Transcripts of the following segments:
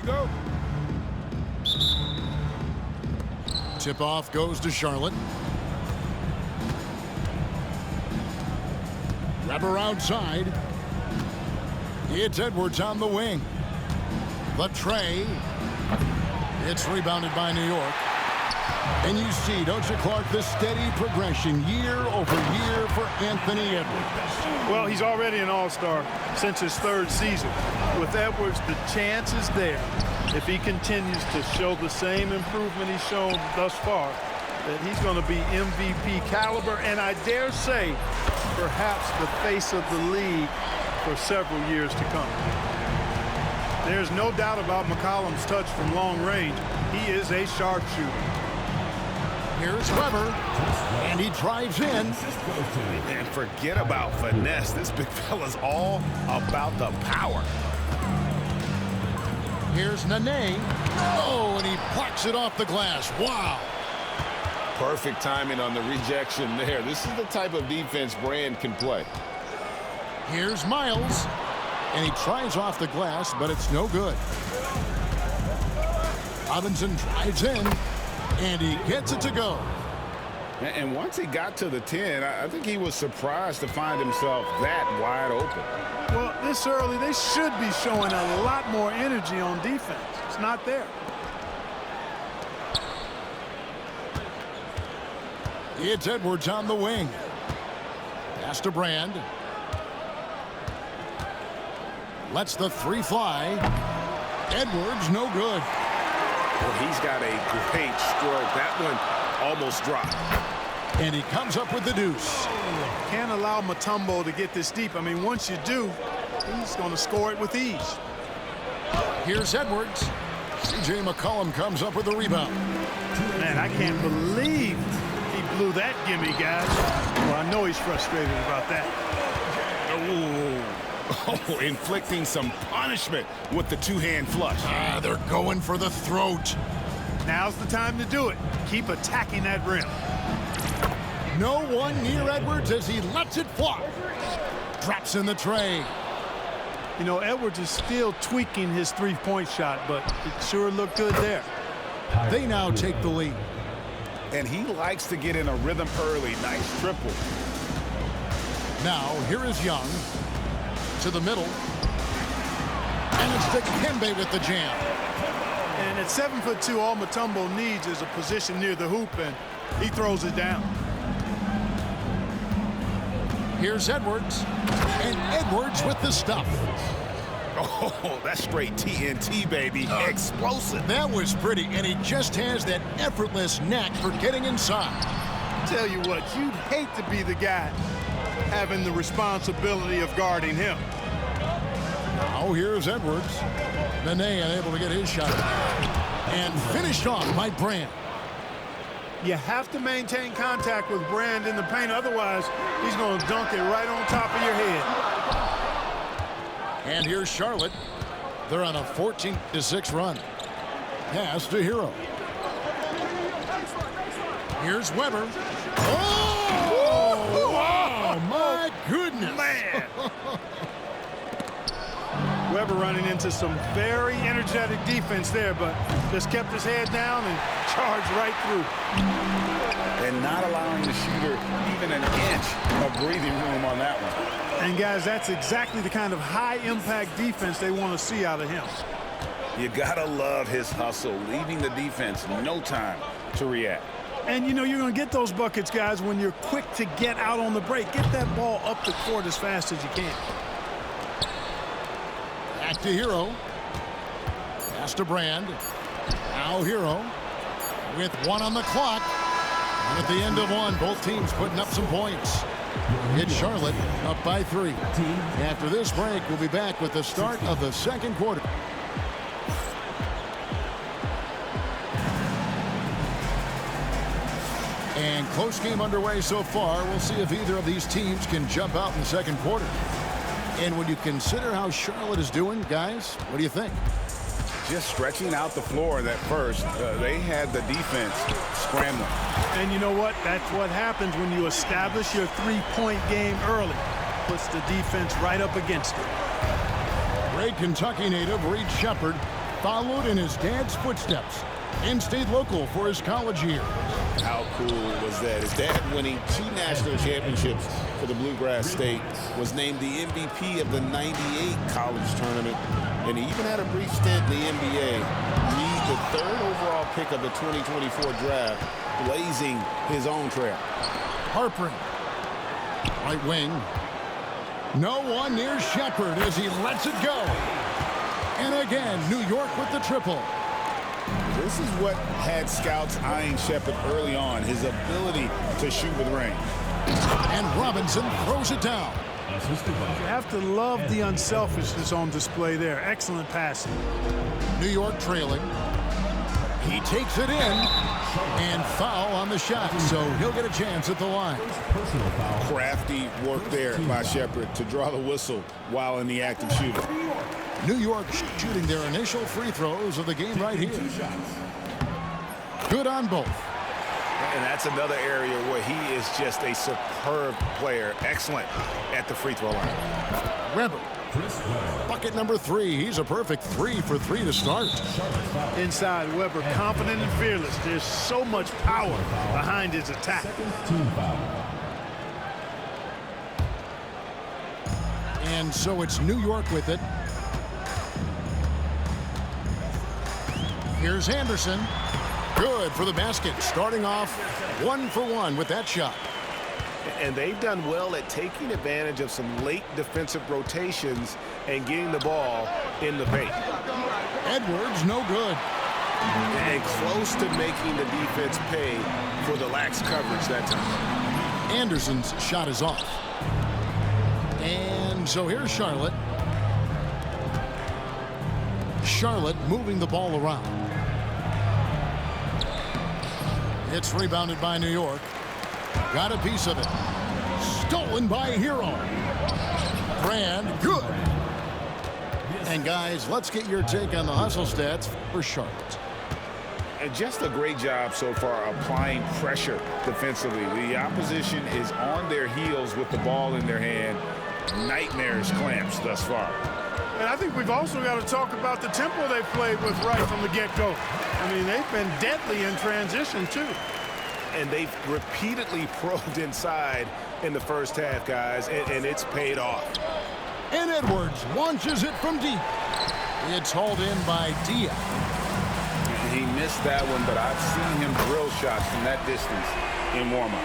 go. Tip-off goes to Charlotte. Weber outside. It's Edwards on the wing. The tray. It's rebounded by New York. And you see, don't you, Clark, the steady progression year over year for Anthony Edwards. Well, he's already an all-star since his third season. With Edwards, the chance is there, if he continues to show the same improvement he's shown thus far, that he's going to be MVP caliber, and I dare say, perhaps the face of the league for several years to come. There's no doubt about McCollum's touch from long range. He is a sharpshooter. Here's Weber, and he drives in. And forget about finesse. This big fella's all about the power. Here's Nene. Oh, and he plucks it off the glass. Wow. Perfect timing on the rejection there. This is the type of defense Brand can play. Here's Miles, and he tries off the glass, but it's no good. Robinson drives in, and he gets it to go. And once he got to the 10, I think he was surprised to find himself that wide open. Well, this early, they should be showing a lot more energy on defense. It's not there. It's Edwards on the wing. Pass to Brand. Lets the three fly. Edwards, no good. Well, he's got a great stroke. That one almost dropped. And he comes up with the deuce. Can't allow Mutombo to get this deep. I mean, once you do, he's going to score it with ease. Here's Edwards. C.J. McCollum comes up with the rebound. Man, I can't believe he blew that gimme, guys. Well, I know he's frustrated about that. Oh, inflicting some punishment with the two-hand flush. They're going for the throat. Now's the time to do it. Keep attacking that rim. No one near Edwards as he lets it fly. Drops in the tray. You know, Edwards is still tweaking his three-point shot, but it sure looked good there. They now take the lead. And he likes to get in a rhythm early. Nice triple. Now, here is Young. To the middle. And it's Dikembe with the jam. And at 7'2", all Mutombo needs is a position near the hoop, and he throws it down. Here's Edwards. And Edwards with the stuff. Oh, that's straight TNT, baby. Explosive. That was pretty, and he just has that effortless knack for getting inside. Tell you what, you'd hate to be the guy having the responsibility of guarding him. Now here's Edwards. Nene unable to get his shot. And finished off by Brand. You have to maintain contact with Brand in the paint, otherwise he's going to dunk it right on top of your head. And here's Charlotte. They're on a 14-6 run. Pass to Hero. Here's Weber. Oh! Wow, my goodness. Man. Weber running into some very energetic defense there, but just kept his head down and charged right through. And not allowing the shooter even an inch of breathing room on that one. And guys, that's exactly the kind of high-impact defense they want to see out of him. You gotta love his hustle, leaving the defense no time to react. And you know you're going to get those buckets, guys, when you're quick to get out on the break. Get that ball up the court as fast as you can. Back to Hero. Pass to Brand. Now Hero with one on the clock. And at the end of one, both teams putting up some points. It's Charlotte up by 3. After this break, we'll be back with the start of the second quarter. And close game underway so far. We'll see if either of these teams can jump out in the second quarter. And when you consider how Charlotte is doing, guys, what do you think? Just stretching out the floor that first. They had the defense scrambling. And you know what? That's what happens when you establish your three-point game early. Puts the defense right up against it. Great Kentucky native Reed Sheppard followed in his dad's footsteps and stayed local for his college years. How cool was that? His dad, winning 2 national championships for the Bluegrass State, was named the MVP of the '98 college tournament, and he even had a brief stint in the NBA. He's the 3rd overall pick of the 2024 draft, blazing his own trail. Harpring, right wing. No one near Shepard as he lets it go. And again, New York with the triple. This is what had scouts eyeing Shepard early on, his ability to shoot with range. And Robinson throws it down. You have to love the unselfishness on display there. Excellent passing. New York trailing. He takes it in. And foul on the shot, so he'll get a chance at the line. Crafty work there by Shepard to draw the whistle while in the act of shooting. New York shooting their initial free throws of the game right here. Good on both. And that's another area where he is just a superb player. Excellent at the free throw line. Weber. Bucket number 3. He's a perfect 3 for 3 to start. Inside, Weber, confident and fearless. There's so much power behind his attack. And so it's New York with it. Here's Anderson. Good for the basket. Starting off 1 for 1 with that shot. And they've done well at taking advantage of some late defensive rotations and getting the ball in the paint. Edwards, no good. And close to making the defense pay for the lax coverage that time. Anderson's shot is off. And so here's Charlotte. Charlotte moving the ball around. It's rebounded by New York. Got a piece of it. Stolen by Hero. Brand, good. And guys, let's get your take on the hustle stats for Charlotte. And just a great job so far applying pressure defensively. The opposition is on their heels with the ball in their hand. Nightmarish clamps thus far. And I think we've also got to talk about the tempo they've played with right from the get-go. I mean, they've been deadly in transition, too. And they've repeatedly probed inside in the first half, guys, and it's paid off. And Edwards launches it from deep. It's hauled in by Diaz. He missed that one, but I've seen him drill shots from that distance in warm-up.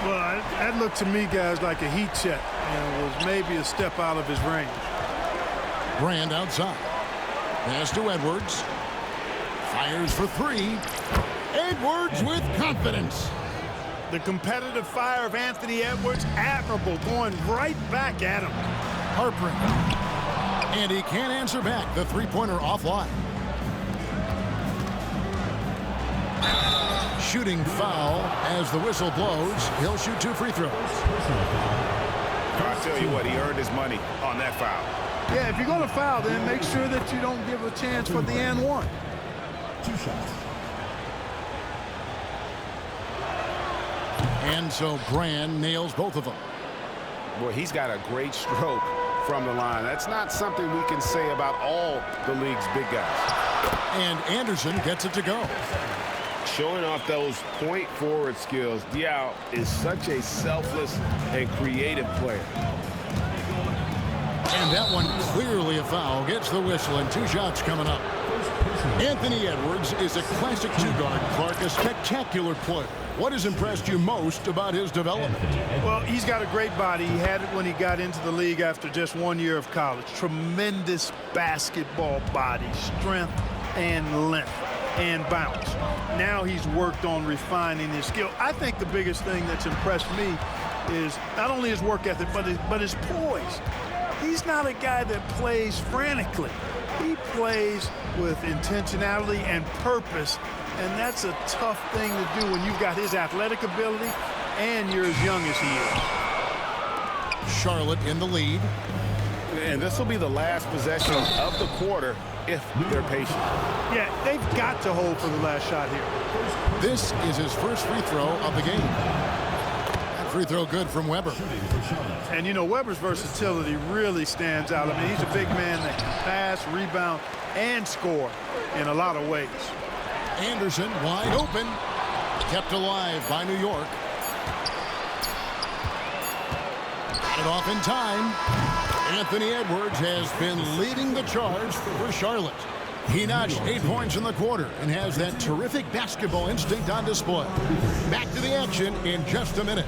Well, that looked to me, guys, like a heat check, and was maybe a step out of his range. Brand outside. Pass to Edwards. Fires for 3. Edwards with confidence. The competitive fire of Anthony Edwards, admirable, going right back at him. Harpring. And he can't answer back. The three-pointer offline. Shooting foul as the whistle blows. He'll shoot 2 free throws. I'll tell you what, he earned his money on that foul. Yeah, if you're going to foul, then make sure that you don't give a chance for the and one. 2 shots. And so Brand nails both of them. Boy, he's got a great stroke from the line. That's not something we can say about all the league's big guys. And Anderson gets it to go. Showing off those point forward skills, Diaw is such a selfless and creative player. And that one clearly a foul. Gets the whistle and 2 shots coming up. Anthony Edwards is a classic 2-guard, Clark, a spectacular player. What has impressed you most about his development? Well, he's got a great body. He had it when he got into the league after just 1 year of college. Tremendous basketball body, strength and length and bounce. Now he's worked on refining his skill. I think the biggest thing that's impressed me is not only his work ethic, but his poise. He's not a guy that plays frantically. He plays with intentionality and purpose, and that's a tough thing to do when you've got his athletic ability and you're as young as he is. Charlotte in the lead. And this will be the last possession of the quarter if they're patient. Yeah, they've got to hold for the last shot here. This is his first free throw of the game. That free throw good from Weber. And, you know, Weber's versatility really stands out. I mean, he's a big man that can pass, assist, rebound, and score in a lot of ways. Anderson wide open. Kept alive by New York. Got it off in time. Anthony Edwards has been leading the charge for Charlotte. He notched 8 points in the quarter and has that terrific basketball instinct on display. Back to the action in just a minute.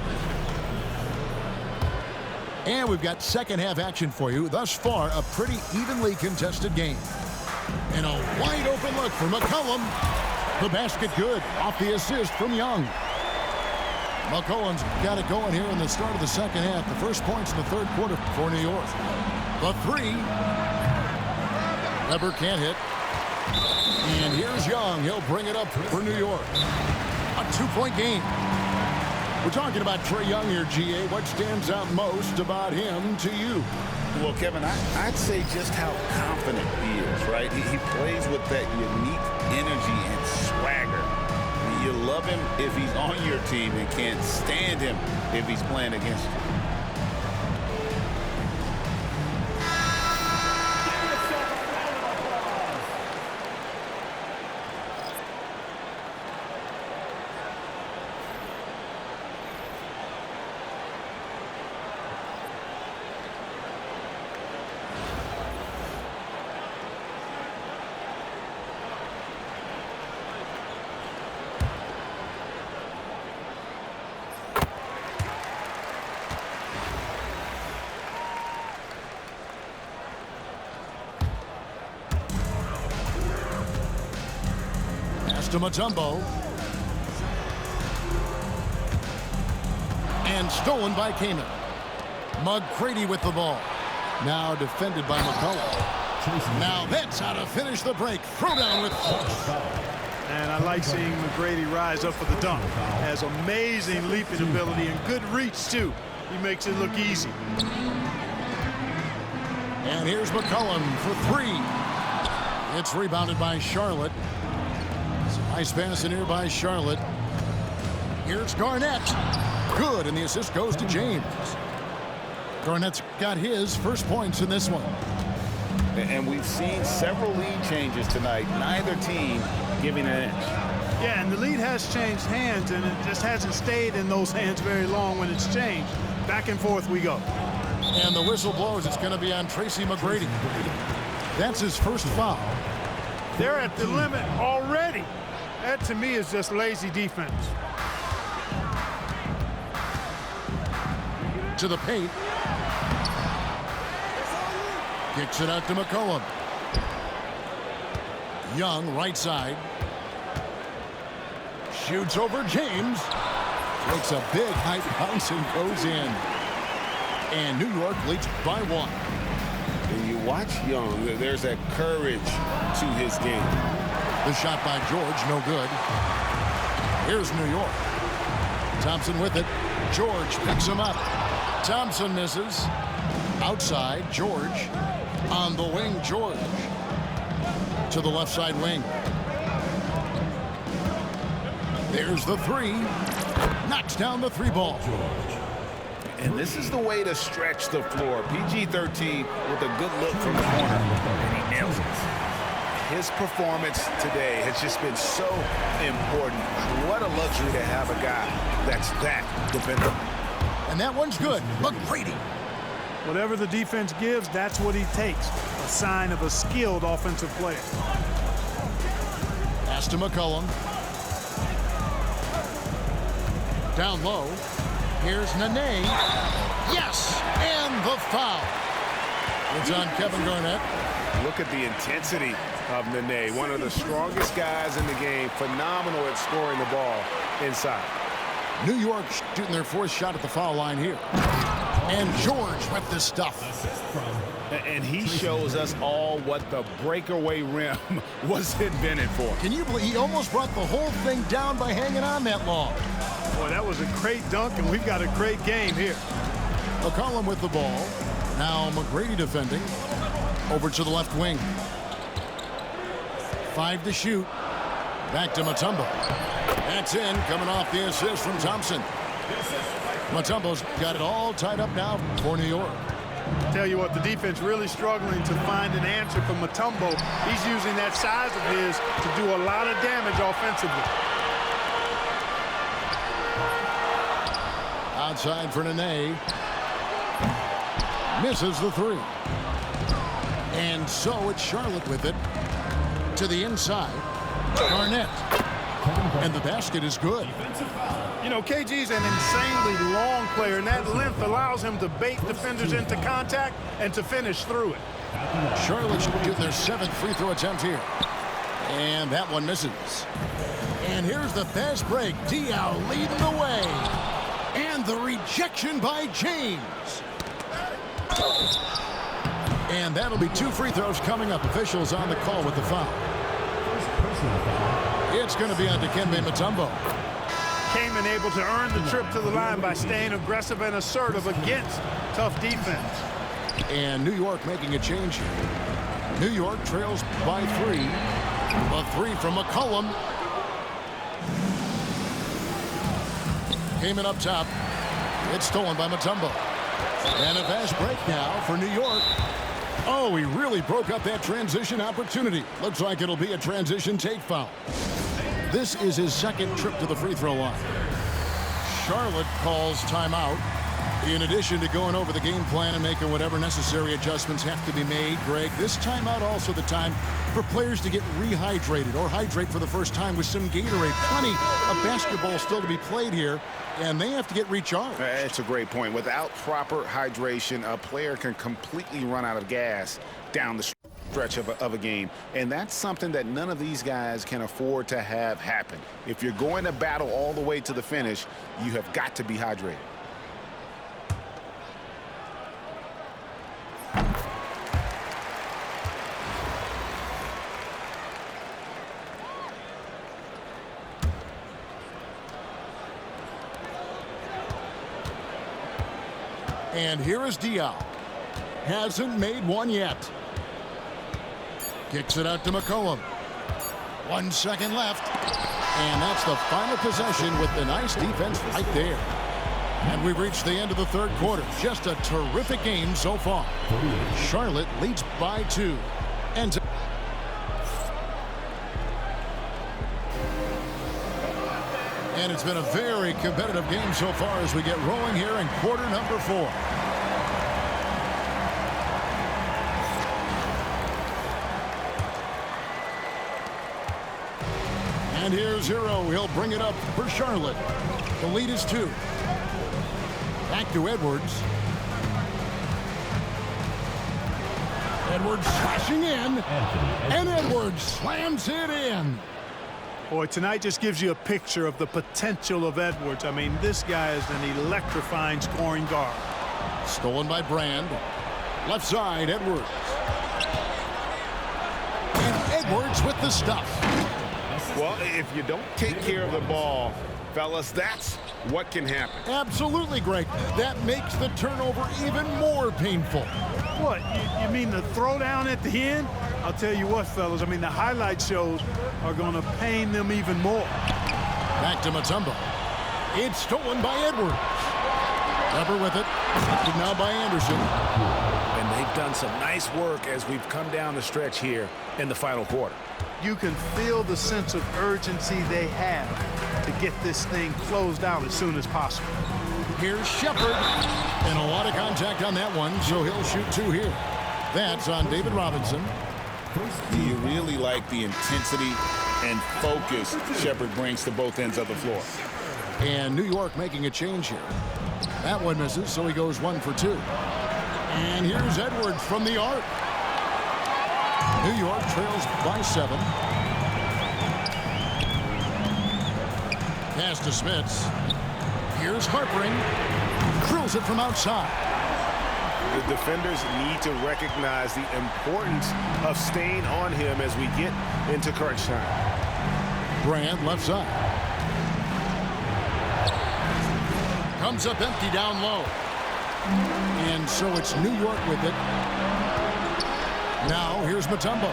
And we've got second half action for you. Thus far, a pretty evenly contested game. And a wide open look for McCollum. The basket good off the assist from Young. McCollum's got it going here in the start of the second half. The first points in the third quarter for New York. The three. Weber can't hit. And here's Young. He'll bring it up for New York. A 2-point game. We're talking about Trae Young here, GA. What stands out most about him to you? Well, Kevin, I'd say just how confident he is, right? He plays with that unique energy and swagger. You love him if he's on your team and can't stand him if he's playing against you. To Mutombo. And stolen by Kaman. McGrady with the ball. Now defended by McCollum. Now that's how to finish the break. Throw down with force. And I like seeing McGrady rise up for the dunk. Has amazing leaping ability and good reach, too. He makes it look easy. And here's McCollum for three. It's rebounded by Charlotte. Nice pass in here by Charlotte. Here's Garnett. Good, and the assist goes to James. Garnett's got his first points in this one. And we've seen several lead changes tonight. Neither team giving an inch. Yeah, and the lead has changed hands, and it just hasn't stayed in those hands very long when it's changed. Back and forth we go. And the whistle blows. It's going to be on Tracy McGrady. That's his first foul. They're at the limit already. That, to me, is just lazy defense. To the paint. Kicks it out to McCollum. Young, right side. Shoots over James. Takes a big high bounce and goes in. And New York leads by 1. When you watch Young, there's that courage to his game. The shot by George, no good. Here's New York. Thompson with it. George picks him up. Thompson misses. Outside, George. On the wing, George. To the left side wing. There's the three. Knocks down the three ball. And this is the way to stretch the floor. PG-13 with a good look from the corner. And he nails it. His performance today has just been so important. What a luxury to have a guy that's that dependable. And that one's good. McGrady. Whatever the defense gives, that's what he takes. A sign of a skilled offensive player. Pass to McCollum. Down low. Here's Nene. Yes! And the foul. It's on Kevin Garnett. Look at the intensity of Nene, one of the strongest guys in the game. Phenomenal at scoring the ball inside. New York shooting their fourth shot at the foul line here. And George with this stuff. And he shows us all what the breakaway rim was invented for. Can you believe he almost brought the whole thing down by hanging on that long? Boy, that was a great dunk, and we've got a great game here. McCollum with the ball. Now McGrady defending. Over to the left wing. 5 to shoot. Back to Mutombo. That's in, coming off the assist from Thompson. Mutombo's got it all tied up now for New York. Tell you what, the defense really struggling to find an answer for Mutombo. He's using that size of his to do a lot of damage offensively. Outside for Nene. Misses the three. And so it's Charlotte with it. To the inside. Garnett. And the basket is good. You know, KG's an insanely long player, and that length allows him to bait defenders into contact and to finish through it. Charlotte should get their 7th free throw attempt here. And that one misses. And here's the fast break. Diaw leading the way. And the rejection by James. And that'll be 2 free throws coming up. Officials on the call with the foul. It's going to be on Dikembe Mutombo. Kaman able to earn the trip to the line by staying aggressive and assertive against tough defense. And New York making a change here. New York trails by 3. A 3 from McCollum. Kaman up top. It's stolen by Mutombo. And a fast break now for New York. Oh, he really broke up that transition opportunity. Looks like it'll be a transition take foul. This is his 2nd trip to the free throw line. Charlotte calls timeout. In addition to going over the game plan and making whatever necessary adjustments have to be made, Greg, this timeout also the time for players to get rehydrated or hydrate for the first time with some Gatorade. Plenty of basketball still to be played here, and they have to get recharged. That's a great point. Without proper hydration, a player can completely run out of gas down the stretch of a game, and that's something that none of these guys can afford to have happen. If you're going to battle all the way to the finish, you have got to be hydrated. And here is Diaw. Hasn't made one yet. Kicks it out to McCollum. 1 second left. And that's the final possession with the nice defense right there. And we've reached the end of the 3rd quarter. Just a terrific game so far. Charlotte leads by 2. And it's been a very competitive game so far as we get rolling here in quarter number 4. And here's Herro. He'll bring it up for Charlotte. The lead is 2. Back to Edwards. Edwards slashing in. And Edwards slams it in. Boy, tonight just gives you a picture of the potential of Edwards. I mean, this guy is an electrifying scoring guard. Stolen by Brand. Left side, Edwards. And Edwards with the stuff. Well, if you don't take care of the ball, fellas, that's what can happen. Absolutely, Greg. That makes the turnover even more painful. What, you mean the throwdown at the end? I'll tell you what, fellas, I mean, the highlight shows are going to pain them even more. Back to Mutombo. It's stolen by Edwards. Pepper with it. But now by Anderson. And they've done some nice work as we've come down the stretch here in the final quarter. You can feel the sense of urgency they have to get this thing closed out as soon as possible. Here's Shepherd. And a lot of contact on that one, so he'll shoot 2 here. That's on David Robinson. Do you really like the intensity and focus Shepherd brings to both ends of the floor? And New York making a change here. That one misses, so he goes 1 for 2. And here's Edwards from the arc. New York trails by 7. Pass to Smits. Here's Harpering. Drills it from outside. The defenders need to recognize the importance of staying on him as we get into crunch time. Brand left side. Comes up empty down low. And so it's New York with it. Now here's Mutombo.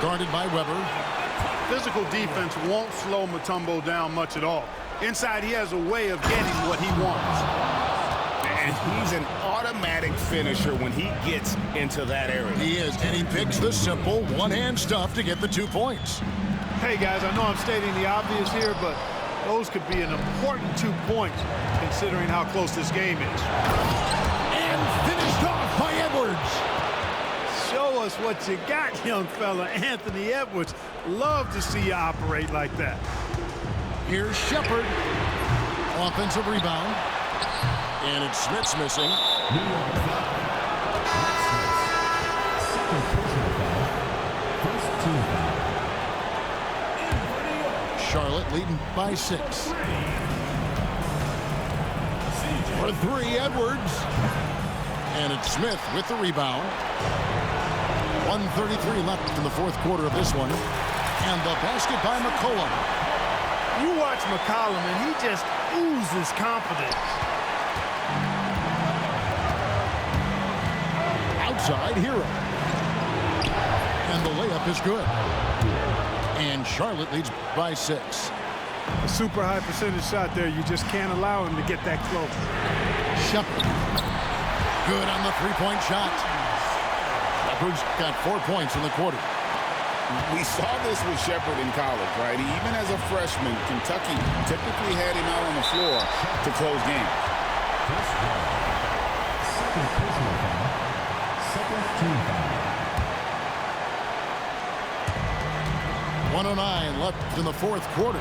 Guarded by Weber. Physical defense won't slow Mutombo down much at all. Inside, he has a way of getting what he wants. And he's an automatic finisher when he gets into that area. He is, and he picks the simple one-hand stuff to get the 2 points. Hey, guys, I know I'm stating the obvious here, but those could be an important 2 points considering how close this game is. And finished off by Edwards. Show us what you got, young fella. Anthony Edwards. Love to see you operate like that. Here's Shepard. Offensive rebound. And it's Smith's missing. Charlotte leading by 6. For 3, Edwards. And it's Smith with the rebound. 1:33 left in the fourth quarter of this one. And the basket by McCollum. You watch McCollum, and he just oozes confidence. Outside, Hero. And the layup is good. And Charlotte leads by 6. A super high percentage shot there. You just can't allow him to get that close. Shepard. Good on the three-point shot. Shepard's got 4 points in the quarter. We saw this with Shepard in college, right? Even as a freshman, Kentucky typically had him out on the floor to close games. Second personal foul. Second team foul. 1:09 left in the fourth quarter.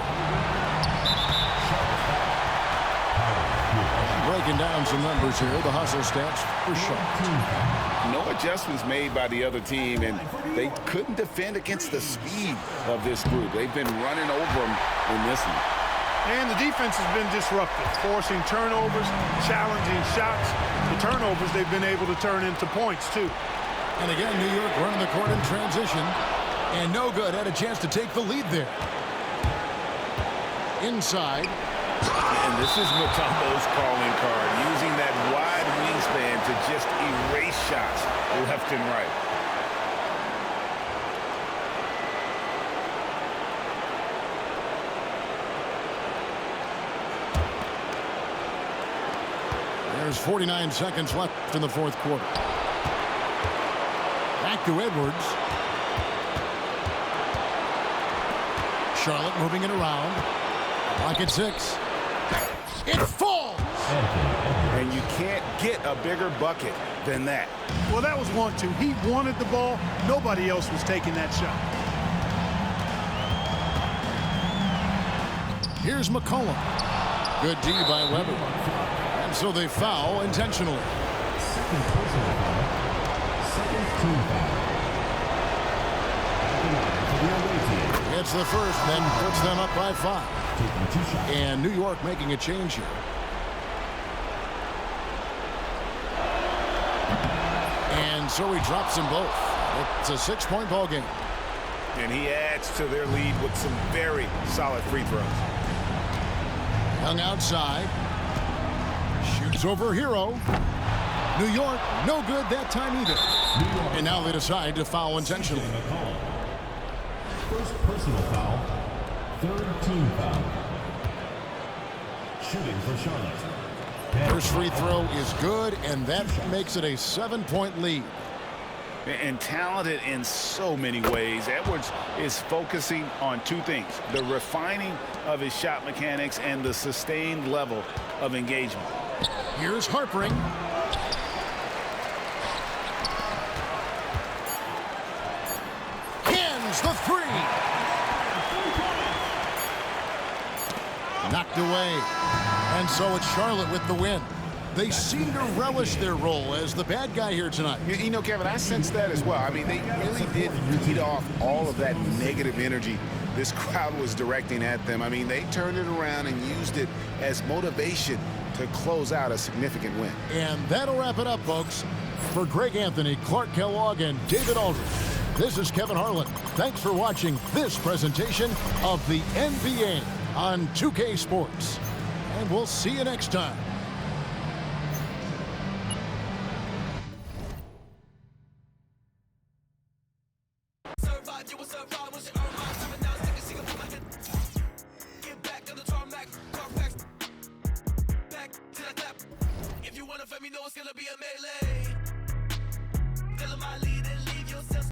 Breaking down some numbers here, the hustle stats for Charlotte. No adjustments made by the other team, and they couldn't defend against the speed of this group. They've been running over them in this one. And the defense has been disruptive, forcing turnovers, challenging shots. The turnovers they've been able to turn into points, too. And again, New York running the court in transition. And no good, had a chance to take the lead there. Inside. And this is Mutombo's calling card, using that wide wingspan to just erase shots left and right. There's 49 seconds left in the fourth quarter. Back to Edwards. Charlotte moving it around. Clock at 6. It falls! And you can't get a bigger bucket than that. Well, that was 1-2. He wanted the ball. Nobody else was taking that shot. Here's McCollum. Good D by Weber. And so they foul intentionally. Second personal foul. Second team foul. It's the first, then puts them up by 5. Taking 2 shots. And New York making a change here. And so he drops them both. It's a 6-point ball game. And he adds to their lead with some very solid free throws. Young outside. Shoots over Hero. New York, no good that time either. And now they decide to foul intentionally. First personal foul. Third team foul. Shooting for Charlotte. First free throw is good, and that makes it a 7-point lead. And talented in so many ways. Edwards is focusing on 2 things: the refining of his shot mechanics and the sustained level of engagement. Here's Harpering. Cans the 3. Knocked away. And so it's Charlotte with the win. They seem to relish their role as the bad guy here tonight. You know, Kevin, I sense that as well. I mean, they really did feed off all of that negative energy this crowd was directing at them. I mean, they turned it around and used it as motivation to close out a significant win. And that'll wrap it up, folks. For Greg Anthony, Clark Kellogg, and David Aldridge, this is Kevin Harlan. Thanks for watching this presentation of the NBA on 2K Sports. And we'll see you next time.